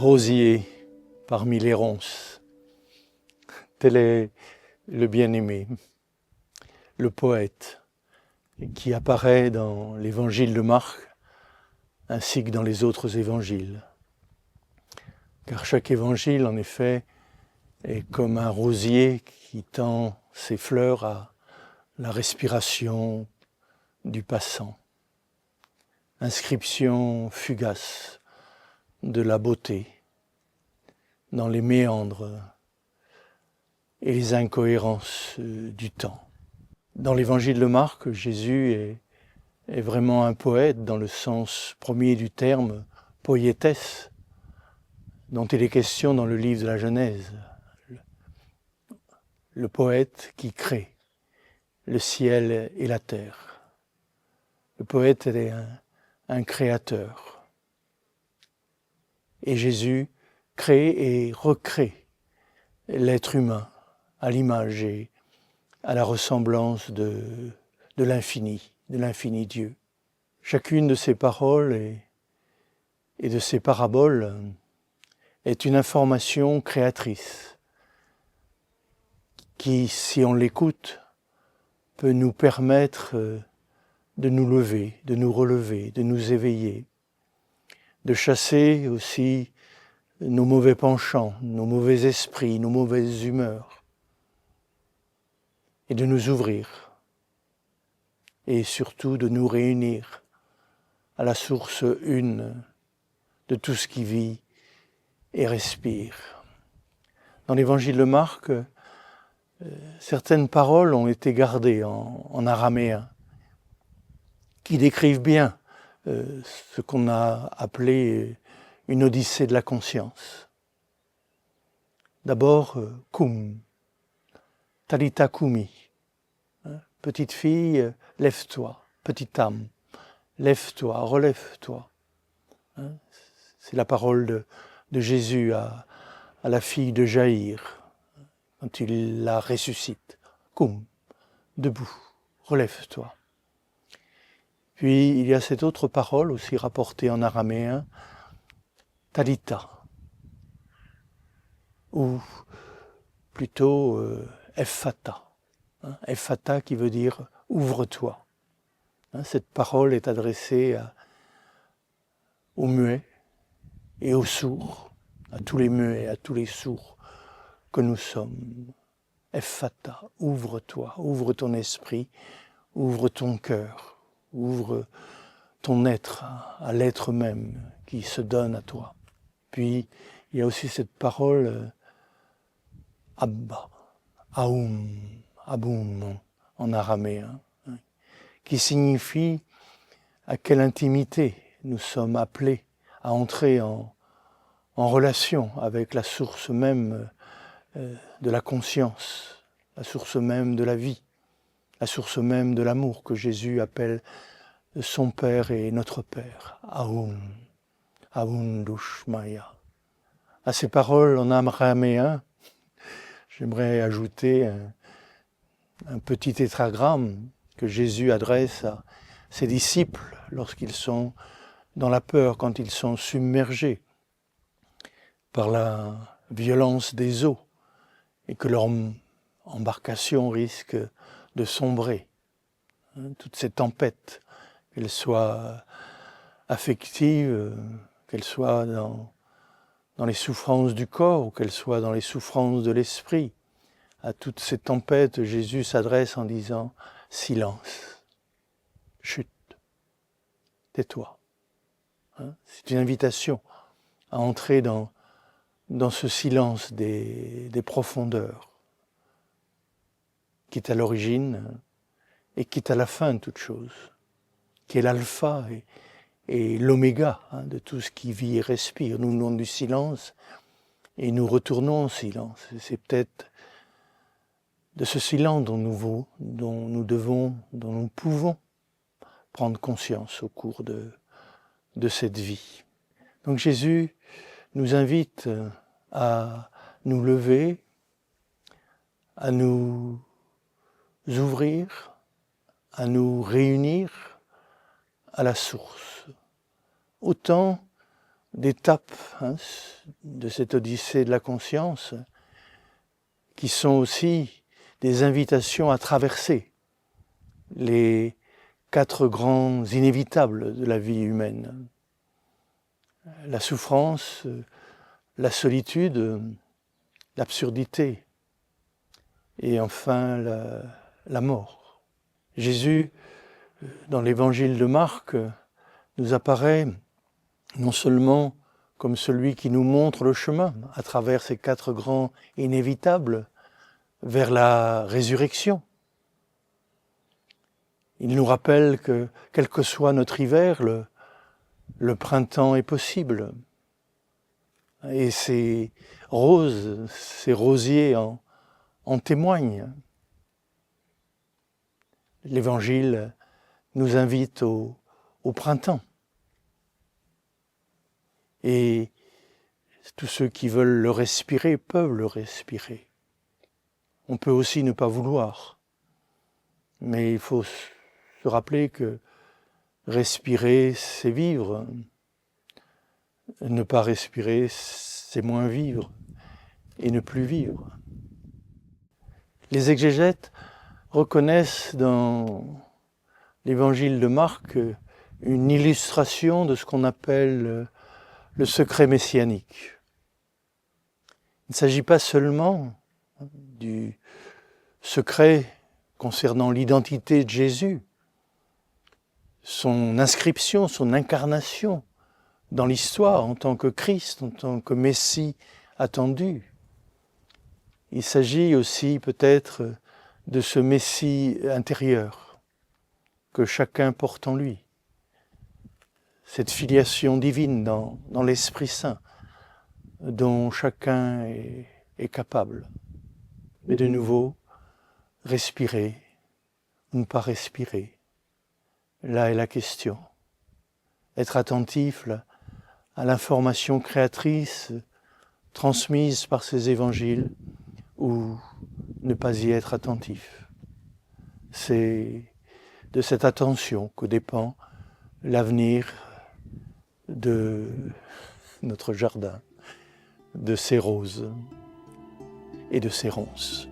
rosier parmi les ronces. Tel est le bien-aimé, le poète, qui apparaît dans l'évangile de Marc ainsi que dans les autres évangiles. Car chaque évangile, en effet, est comme un rosier qui tend ses fleurs à la respiration du passant. Inscription fugace de la beauté dans les méandres et les incohérences du temps. Dans l'évangile de Marc, Jésus est vraiment un poète dans le sens premier du terme, poiétès, dont il est question dans le livre de la Genèse. Le poète qui crée le ciel et la terre. Le poète est un créateur. Et Jésus crée et recrée l'être humain à l'image et à la ressemblance de l'infini Dieu. Chacune de ces paroles et de ces paraboles est une information créatrice qui, si on l'écoute, peut nous permettre de nous lever, de nous relever, de nous éveiller, de chasser aussi nos mauvais penchants, nos mauvais esprits, nos mauvaises humeurs, et de nous ouvrir, et surtout de nous réunir à la source une de tout ce qui vit et respire. Dans l'évangile de Marc, certaines paroles ont été gardées en araméen, qui décrivent bien ce qu'on a appelé une odyssée de la conscience. D'abord, koum, talita koumi, petite fille, lève-toi, petite âme, lève-toi, relève-toi. C'est la parole de Jésus à la fille de Jaïr, quand il la ressuscite. Koum, debout, relève-toi. Puis il y a cette autre parole aussi rapportée en araméen, talita, ou plutôt ephata. Ephata qui veut dire ouvre-toi. Cette parole est adressée aux muets et aux sourds, à tous les muets, à tous les sourds que nous sommes. Ephata, ouvre-toi, ouvre ton esprit, ouvre ton cœur, ouvre ton être à l'être même qui se donne à toi. Puis il y a aussi cette parole Abba, Aoum, Aboum en araméen, qui signifie à quelle intimité nous sommes appelés à entrer en relation avec la source même de la conscience, la source même de la vie, la source même de l'amour que Jésus appelle son Père et notre Père, Aoum, Aoum Dushmaya. À ces paroles en araméen, j'aimerais ajouter un petit tétragramme que Jésus adresse à ses disciples lorsqu'ils sont dans la peur, quand ils sont submergés par la violence des eaux et que leur embarcation risque de sombrer. Toutes ces tempêtes, qu'elles soient affectives, qu'elles soient dans les souffrances du corps ou qu'elles soient dans les souffrances de l'esprit, à toutes ces tempêtes, Jésus s'adresse en disant « Silence, chut, tais-toi ». C'est une invitation à entrer dans ce silence des profondeurs qui est à l'origine et qui est à la fin de toute chose, qui est l'alpha et l'oméga de tout ce qui vit et respire. Nous venons du silence et nous retournons au silence. C'est peut-être de ce silence dont nous pouvons prendre conscience au cours de cette vie. Donc Jésus nous invite à nous lever, à nous ouvrir, à nous réunir à la source. Autant d'étapes de cette odyssée de la conscience qui sont aussi des invitations à traverser les 4 grands inévitables de la vie humaine. La souffrance, la solitude, l'absurdité et enfin la mort. Jésus, dans l'évangile de Marc, nous apparaît non seulement comme celui qui nous montre le chemin à travers ces 4 grands inévitables vers la résurrection. Il nous rappelle que, quel que soit notre hiver, le printemps est possible. Et ces roses, ces rosiers en témoignent. L'Évangile nous invite au printemps. Et tous ceux qui veulent le respirer peuvent le respirer. On peut aussi ne pas vouloir. Mais il faut se rappeler que respirer, c'est vivre. Ne pas respirer, c'est moins vivre et ne plus vivre. Les exégètes reconnaissent dans l'évangile de Marc une illustration de ce qu'on appelle le secret messianique. Il ne s'agit pas seulement du secret concernant l'identité de Jésus, son inscription, son incarnation dans l'histoire en tant que Christ, en tant que Messie attendu. Il s'agit aussi peut-être de ce Messie intérieur que chacun porte en lui. Cette filiation divine dans l'Esprit Saint dont chacun est capable. Mais de nouveau, respirer ou ne pas respirer. Là est la question. Être attentif à l'information créatrice transmise par ces évangiles ou ne pas y être attentif. C'est de cette attention que dépend l'avenir de notre jardin, de ses roses et de ses ronces.